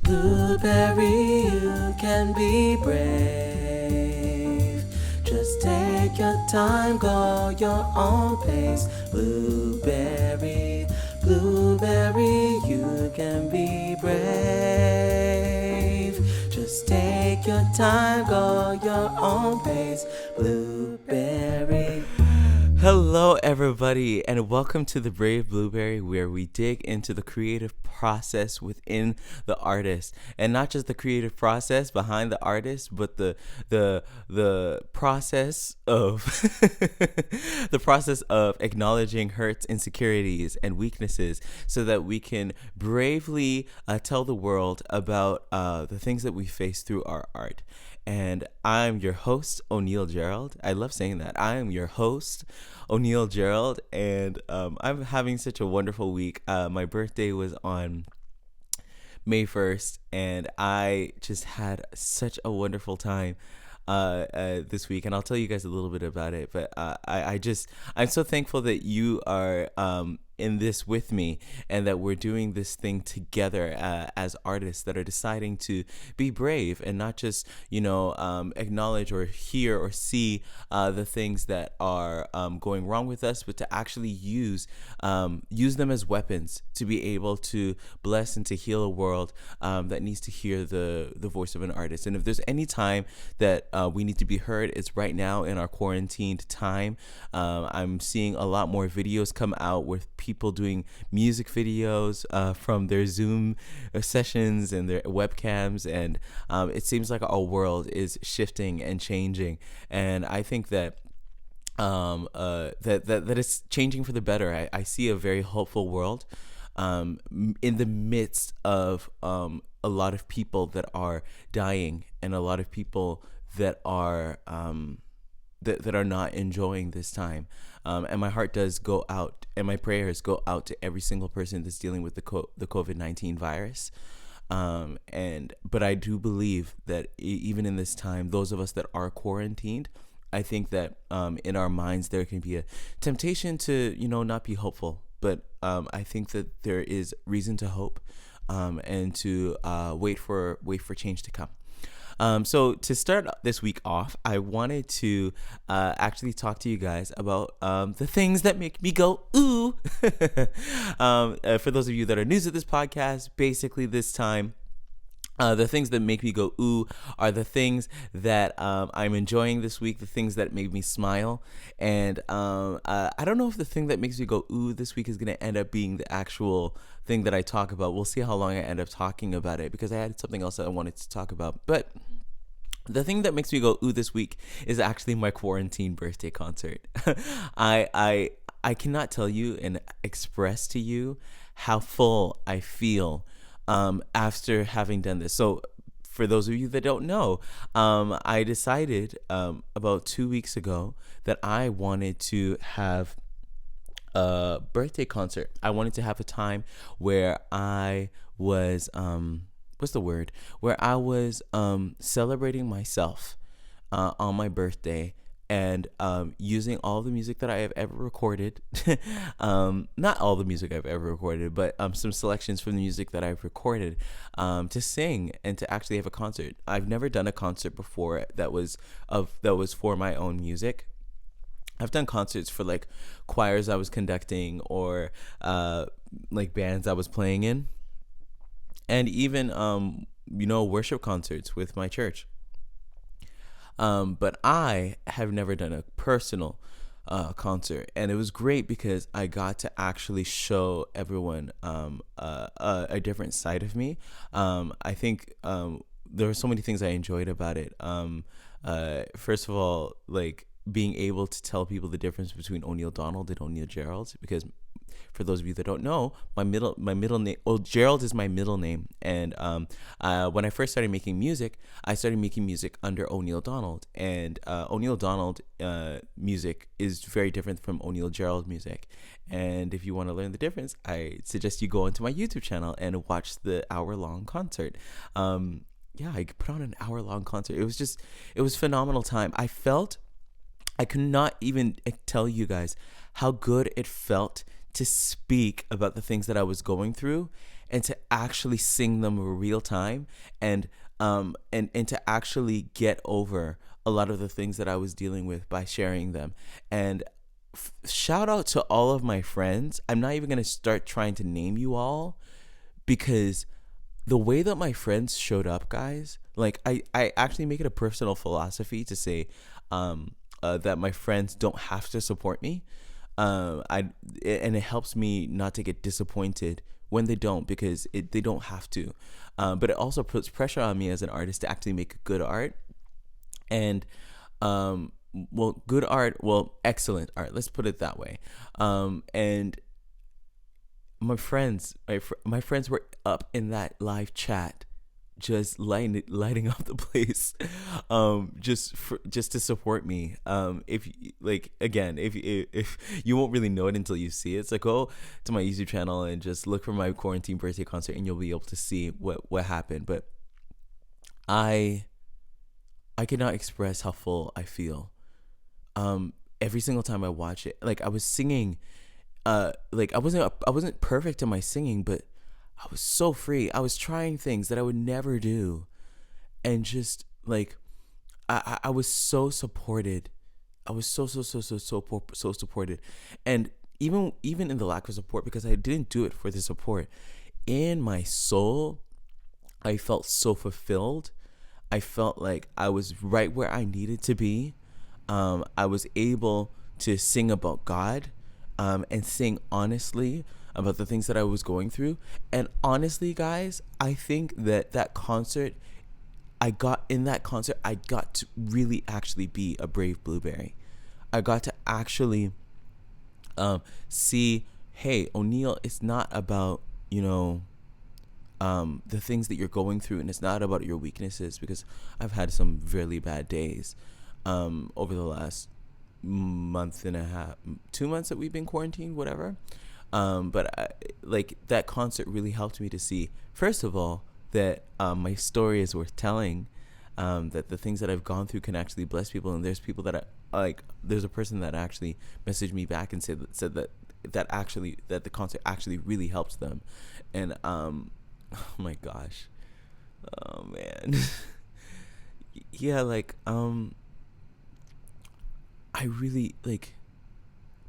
Blueberry, you can be brave. Just take your time, go your own pace. Blueberry, you can be brave. Just take your time, go your own pace. Blueberry. Hello, everybody, and welcome to The Brave Blueberry, where we dig into the creative process within the artist, and not just the creative process behind the artist, but the process of the process of acknowledging hurts, insecurities, and weaknesses, so that we can bravely tell the world about the things that we face through our art. And I'm your host, O'Neal Gerald. I love saying that. I am your host, O'Neal Gerald, and I'm having such a wonderful week. My birthday was on May 1st, and I just had such a wonderful time this week, and I'll tell you guys a little bit about it. But I'm so thankful that you are in this with me, and that we're doing this thing together as artists that are deciding to be brave and not just acknowledge or hear or see the things that are going wrong with us, but to actually use them as weapons to be able to bless and to heal a world that needs to hear the voice of an artist. And if there's any time that we need to be heard, it's right now in our quarantined time. I'm seeing a lot more videos come out with people doing music videos from their Zoom sessions and their webcams, and it seems like our world is shifting and changing, and I think that that it's changing for the better. I see a very hopeful world in the midst of a lot of people that are dying, and a lot of people that are that are not enjoying this time. And my heart does go out, and my prayers go out to every single person that's dealing with the COVID-19 virus. But I do believe that even in this time, those of us that are quarantined, I think that in our minds there can be a temptation to not be hopeful. But I think that there is reason to hope, and to wait for change to come. So to start this week off, I wanted to actually talk to you guys about the things that make me go ooh. For those of you that are new to this podcast, basically this time, the things that make me go ooh are the things that I'm enjoying this week, the things that make me smile. And I don't know if the thing that makes me go ooh this week is going to end up being the actual thing that I talk about. We'll see how long I end up talking about it, because I had something else that I wanted to talk about. But the thing that makes me go ooh this week is actually my quarantine birthday concert. I cannot tell you and express to you how full I feel after having done this. So for those of you that don't know, I decided about 2 weeks ago that I wanted to have a birthday concert. I wanted to have a time where I was where I was celebrating myself on my birthday, and using all the music that I have ever recorded. Not all the music I've ever recorded, but some selections from the music that I've recorded, to sing and to actually have a concert. I've never done a concert before that was for my own music. I've done concerts for like choirs I was conducting, or like bands I was playing in, and even worship concerts with my church. But I have never done a personal concert, and it was great because I got to actually show everyone a different side of me. I think there were so many things I enjoyed about it. First of all, like being able to tell people the difference between O'Neal Donald and O'Neal Gerald, because for those of you that don't know, my middle name, Gerald is my middle name, and when I first started making music, I started making music under O'Neal Donald, and O'Neal Donald music is very different from O'Neal Gerald music. And if you want to learn the difference, I suggest you go into my YouTube channel and watch the hour-long concert. I put on an hour-long concert. It was phenomenal time. I could not even tell you guys how good it felt to speak about the things that I was going through and to actually sing them real time, and to actually get over a lot of the things that I was dealing with by sharing them. And shout out to all of my friends. I'm not even going to start trying to name you all, because the way that my friends showed up, guys, like I actually make it a personal philosophy to say that my friends don't have to support me. And it helps me not to get disappointed when they don't, because they don't have to. But it also puts pressure on me as an artist to actually make good art. And good art, excellent art, let's put it that way. And my friends were up in that live chat, just lighting up the place, just to support me. If like again, if you won't really know it until you see it, so go to my YouTube channel and just look for my quarantine birthday concert, and you'll be able to see what happened. But I cannot express how full I feel. Every single time I watch it, like I was singing, like I wasn't perfect in my singing, but I was so free. I was trying things that I would never do, and just like I was so supported. I was so supported, and even in the lack of support, because I didn't do it for the support, in my soul, I felt so fulfilled. I felt like I was right where I needed to be. I was able to sing about God, and sing honestly about the things that I was going through. And honestly, guys, I think that concert, I got to really actually be a brave blueberry. I got to actually see, hey, O'Neill, it's not about, the things that you're going through, and it's not about your weaknesses, because I've had some really bad days over the last month and a half, 2 months that we've been quarantined, whatever. Like that concert really helped me to see, first of all, that my story is worth telling, that the things that I've gone through can actually bless people. And there's people that there's a person that actually messaged me back and said that the concert actually really helps them. And oh my gosh, oh man. Yeah, like I really, like,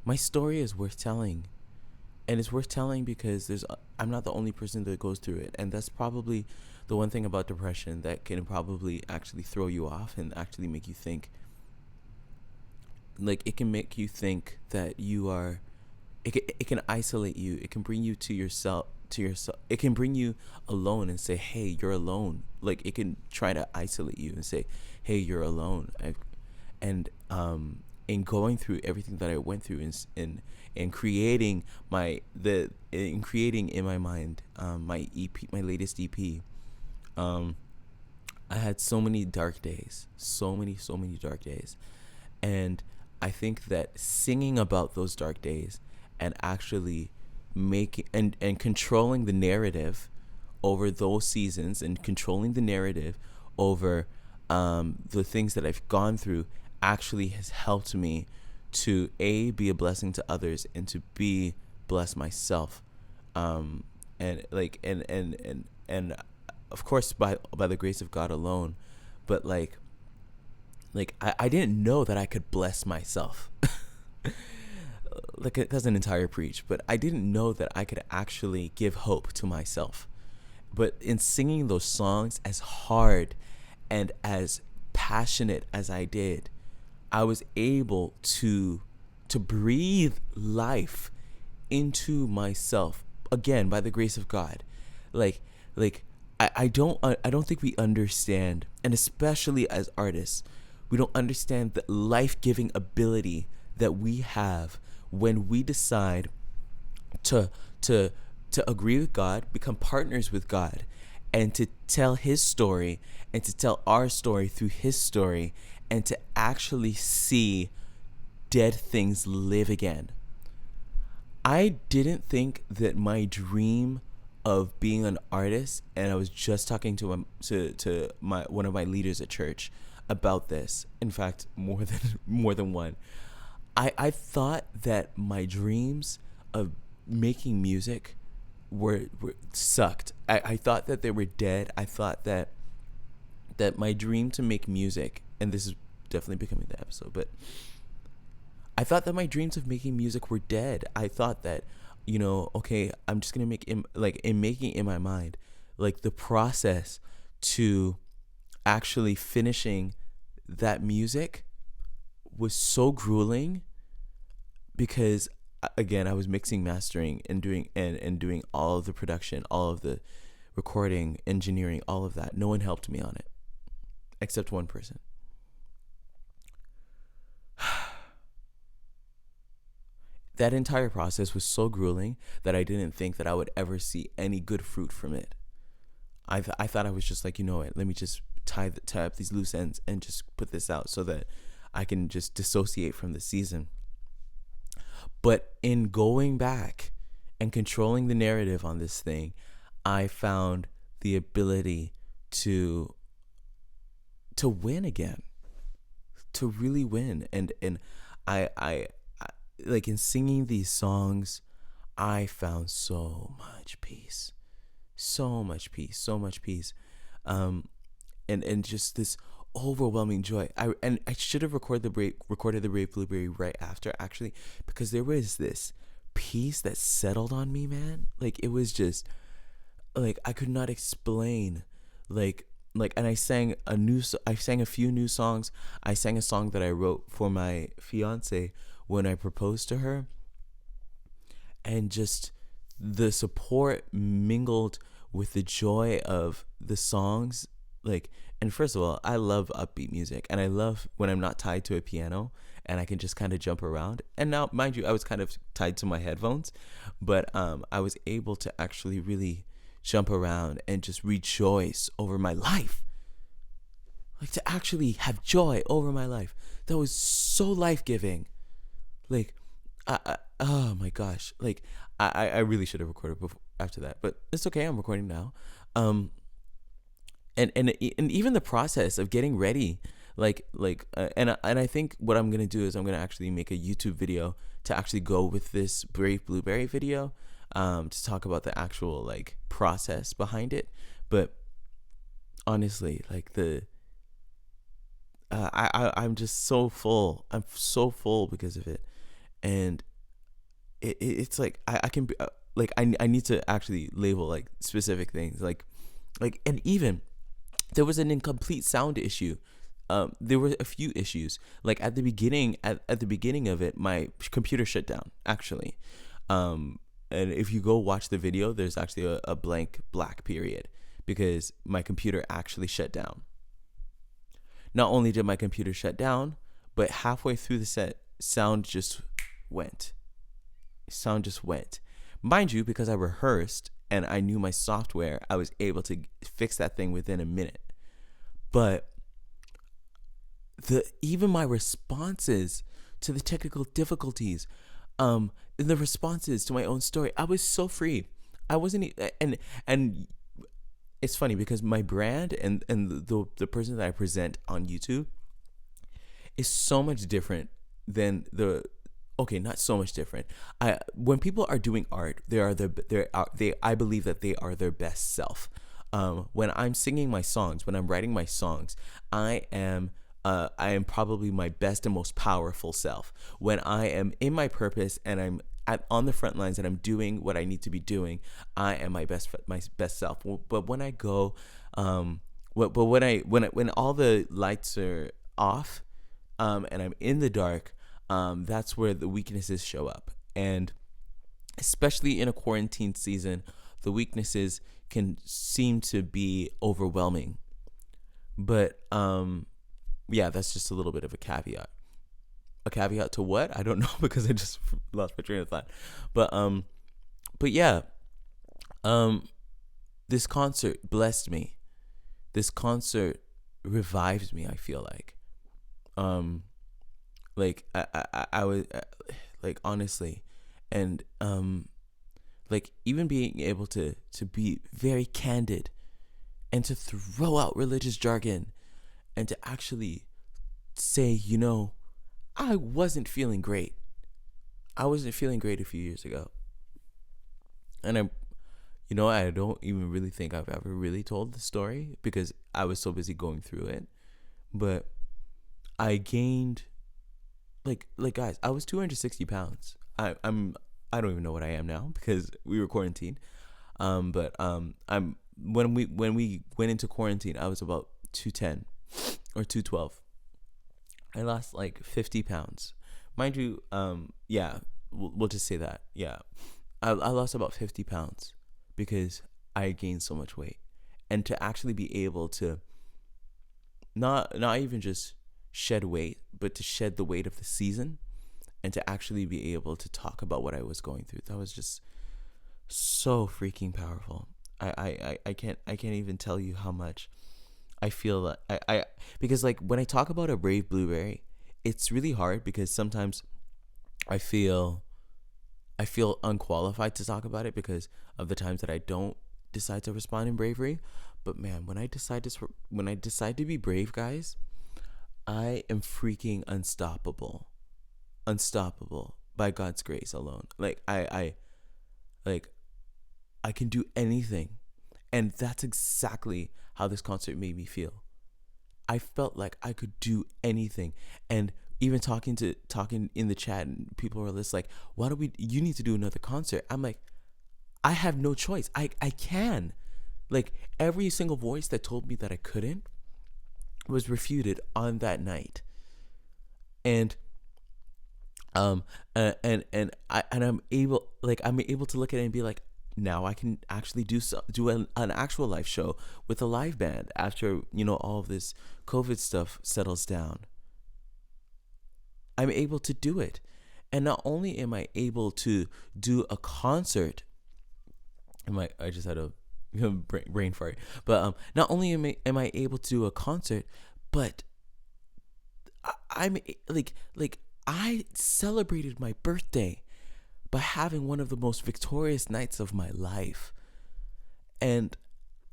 my story is worth telling. And it's worth telling because I'm not the only person that goes through it. And that's probably the one thing about depression that can probably actually throw you off and actually make you think. Like, it can make you think that you are, it can isolate you. It can bring you to yourself. It can bring you alone and say, hey, you're alone. Like, it can try to isolate you and say, hey, you're alone. In going through everything that I went through, in creating in my mind, my EP, my latest EP, I had so many dark days, so many dark days. And I think that singing about those dark days and actually making and controlling the narrative over those seasons, and controlling the narrative over the things that I've gone through, actually has helped me to be a blessing to others, and to be blessed myself. And of course by the grace of God alone. But like I didn't know that I could bless myself. Like, that's an entire preach, but I didn't know that I could actually give hope to myself. But in singing those songs as hard and as passionate as I did, I was able to breathe life into myself again by the grace of God. Like I don't think we understand, and especially as artists, we don't understand the life-giving ability that we have when we decide to agree with God, become partners with God, and to tell his story, and to tell our story through his story, and to actually see dead things live again. I didn't think that my dream of being an artist, and I was just talking to one of my leaders at church about this. In fact, more than one. I thought that my dreams of making music were sucked. I thought that they were dead. I thought that my dream to make music, and this is definitely becoming the episode, but I thought that my dreams of making music were dead. I thought that, okay, I'm just gonna make in making in my mind, like the process to actually finishing that music was so grueling because again I was mixing, mastering, and doing all of the production, all of the recording, engineering, all of that. No one helped me on it except one person. That entire process was so grueling that I didn't think that I would ever see any good fruit from it. I thought I was just like, you know what, let me just tie up these loose ends and just put this out so that I can just dissociate from the season. But in going back and controlling the narrative on this thing, I found the ability to win again, to really win. And I like in singing these songs, I found so much peace, and just this overwhelming joy. I should have recorded the Brave Blueberry right after, actually, because there was this peace that settled on me, man. Like it was just like I could not explain, like and I sang a few new songs. I sang a song that I wrote for my fiance when I proposed to her, and just the support mingled with the joy of the songs. Like, and first of all, I love upbeat music, and I love when I'm not tied to a piano and I can just kind of jump around. And now, mind you, I was kind of tied to my headphones, but I was able to actually really jump around and just rejoice over my life. Like, to actually have joy over my life. That was so life-giving. Like, oh my gosh. Like, I really should have recorded before, after that, but it's okay. I'm recording now. And even the process of getting ready, and I think what I'm gonna do is I'm gonna actually make a YouTube video to actually go with this Brave Blueberry video, to talk about the actual like process behind it. But honestly, like I'm just so full. I'm so full because of it, and it's like I can be, like I need to actually label like specific things, like and even there was an incomplete sound issue. There were a few issues. Like at the beginning of it, my computer shut down, actually. And if you go watch the video, there's actually a blank black period because my computer actually shut down. Not only did my computer shut down, but halfway through the set, sound just went. Mind you, because I rehearsed and I knew my software, I was able to fix that thing within a minute. But even my responses to the technical difficulties, the responses to my own story, I was so free. I wasn't, and it's funny because my brand and the person that I present on YouTube is so much different than not so much different. When people are doing art, I believe that they are their best self. When I'm singing my songs, when I'm writing my songs, I am probably my best and most powerful self. When I am in my purpose and I'm on the front lines and I'm doing what I need to be doing, I am my best self. But when I go, when all the lights are off, and I'm in the dark, that's where the weaknesses show up. And especially in a quarantine season, the weaknesses can seem to be overwhelming. But yeah, that's just a little bit of a caveat. A caveat to what? I don't know, because I just lost my train of thought. But yeah, this concert blessed me. This concert revived me, I feel like. Like I was like, honestly, and like even being able to be very candid and to throw out religious jargon and to actually say, I wasn't feeling great. I wasn't feeling great a few years ago, and You know, I don't even really think I've ever really told the story because I was so busy going through it. But I gained like guys, I was 260 pounds. I don't even know what I am now because we were quarantined. But I'm when we went into quarantine, I was about 210 or 212. I lost like 50 pounds. Mind you, yeah, we'll just say that. Yeah. I lost about 50 pounds because I gained so much weight. And to actually be able to not even just shed weight, but to shed the weight of the season and to actually be able to talk about what I was going through. That was just so freaking powerful. I can't even tell you how much I feel that I because like when I talk about a brave blueberry, it's really hard because sometimes I feel I feel unqualified to talk about it because of the times that I don't decide to respond in bravery. But man, when I decide to be brave, guys, I am freaking unstoppable. Unstoppable by God's grace alone. Like I can do anything. And that's exactly how this concert made me feel. I felt like I could do anything. And even talking in the chat, and people were just like, why don't we you need to do another concert? I'm like, I have no choice. I can. Like every single voice that told me that I couldn't was refuted on that night. And I'm able to look at it and be like, now I can actually do an actual live show with a live band after all of this COVID stuff settles down. I'm able to do it, and not only am I able to do a concert, I just had a brain fart, but not only am I able to do a concert, but I'm like I celebrated my birthday by having one of the most victorious nights of my life. And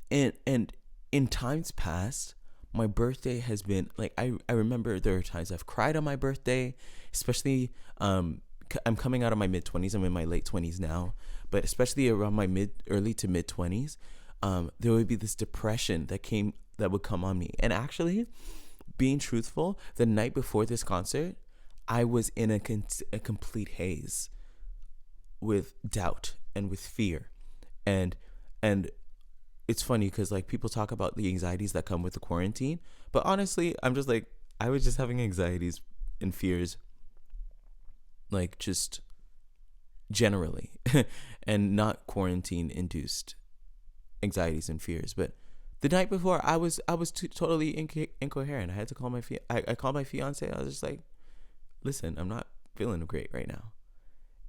in times past, my birthday has been like I remember there are times I've cried on my birthday, especially I'm coming out of my mid-20s. I'm in my late 20s now, but especially around my early to mid-20s, there would be this depression that would come on me. And actually, being truthful, the night before this concert, I was in a complete haze with doubt and with fear. And and it's funny because like people talk about the anxieties that come with the quarantine, but honestly, I'm just like, I was just having anxieties and fears, like just generally, and not quarantine induced anxieties and fears. But the night before, I was totally incoherent. I had to call I called my fiance. I was just like, listen, I'm not feeling great right now.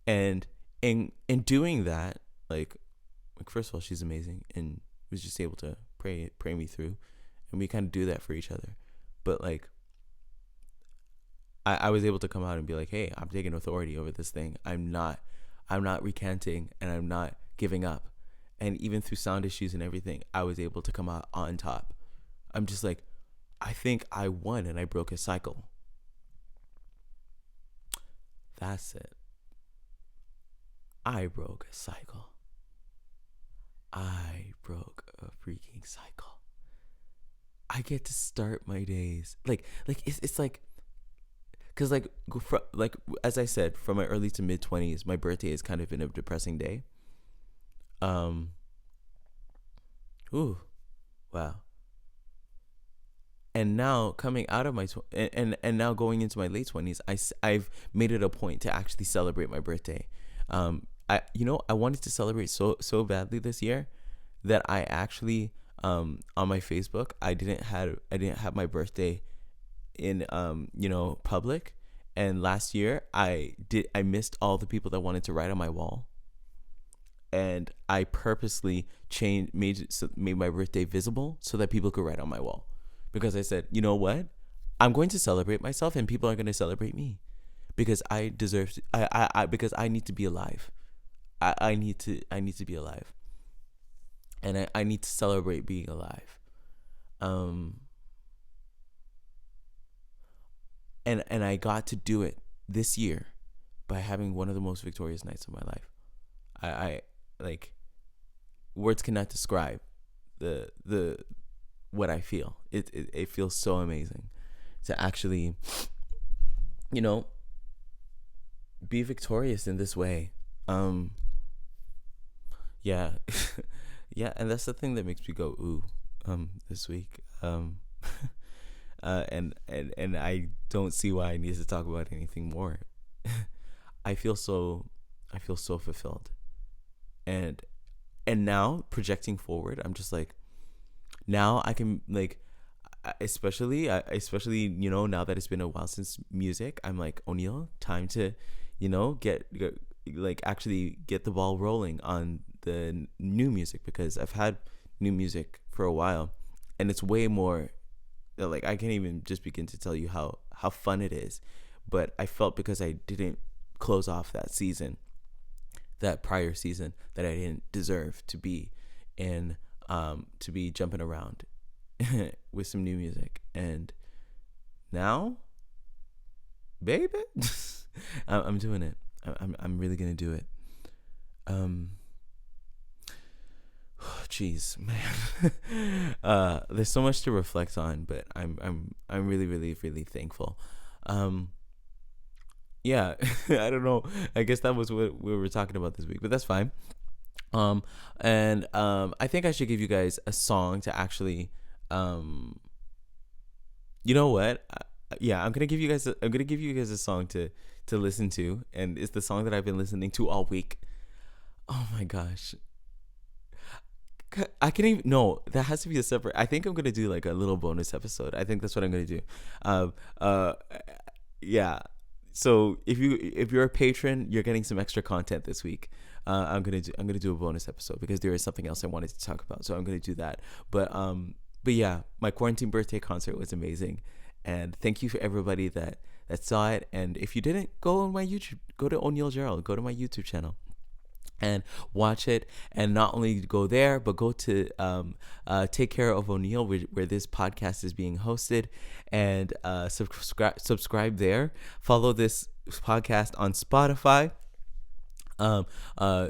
And in doing that, like first of all, she's amazing and was just able to pray me through, and we kind of do that for each other. But like I was able to come out and be like, hey, I'm taking authority over this thing. I'm not recanting, and I'm not giving up. And even through sound issues and everything, I was able to come out on top. I'm just like, I think I won and I broke a cycle. That's it. I broke a cycle. I broke a freaking cycle. I get to start my days like it's like, because like as I said, from my early to mid-20s, my birthday is kind of been a depressing day. um Ooh, wow. And now coming out of and now going into my late 20s, I've made it a point to actually celebrate my birthday. I wanted to celebrate so badly this year that I actually, on my Facebook, I didn't have my birthday in public. And last year I missed all the people that wanted to write on my wall, and I purposely made my birthday visible so that people could write on my wall, because I said, you know what, I'm going to celebrate myself, and people are going to celebrate me, because I deserve to, because I need to be alive. I need to be alive, and I need to celebrate being alive. Um, and I got to do it this year by having one of the most victorious nights of my life. I like words cannot describe the what I feel. It feels so amazing to actually, you know, be victorious in this way. Yeah. Yeah, and that's the thing that makes me go ooh this week. And I don't see why I need to talk about anything more. I feel so fulfilled. And now projecting forward, I'm just like, now I can like, especially now that it's been a while since music, I'm like, O'Neal, time to get like actually get the ball rolling on the new music, because I've had new music for a while, and it's way more like, I can't even just begin to tell you how fun it is. But I felt, because I didn't close off that prior season, that I didn't deserve to be in, to be jumping around with some new music. And now, baby, I'm doing it. I'm really gonna do it. Jeez, man. There's so much to reflect on, but I'm really, really, really thankful. Yeah. I don't know, I guess that was what we were talking about this week, but that's fine. And I think I should give you guys a song to actually, you know what, yeah, I'm gonna give you guys a song to listen to, and it's the song that I've been listening to all week. Oh my gosh, I can't even. No, that has to be a separate. I think I'm gonna do like a little bonus episode. I think that's what I'm gonna do. Um, uh, yeah. So if you're a patron, you're getting some extra content this week. I'm gonna do a bonus episode, because there is something else I wanted to talk about. So I'm gonna do that. But yeah, my quarantine birthday concert was amazing, and thank you for everybody that saw it. And if you didn't, go on my YouTube. Go to O'Neal Gerald. Go to my YouTube channel and watch it. And not only go there, but go to Take Care of O'Neal, where this podcast is being hosted, and subscribe there. Follow this podcast on Spotify.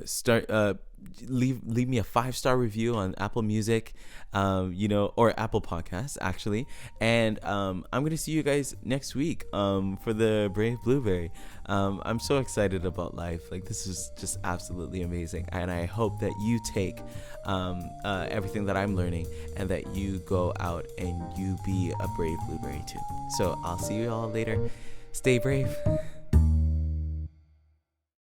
Start leave me a 5-star review on Apple Music, or Apple Podcasts actually. And I'm gonna see you guys next week for the Brave Blueberry. I'm so excited about life. Like, this is just absolutely amazing, and I hope that you take everything that I'm learning, and that you go out and you be a brave blueberry too. So I'll see you all later. Stay brave.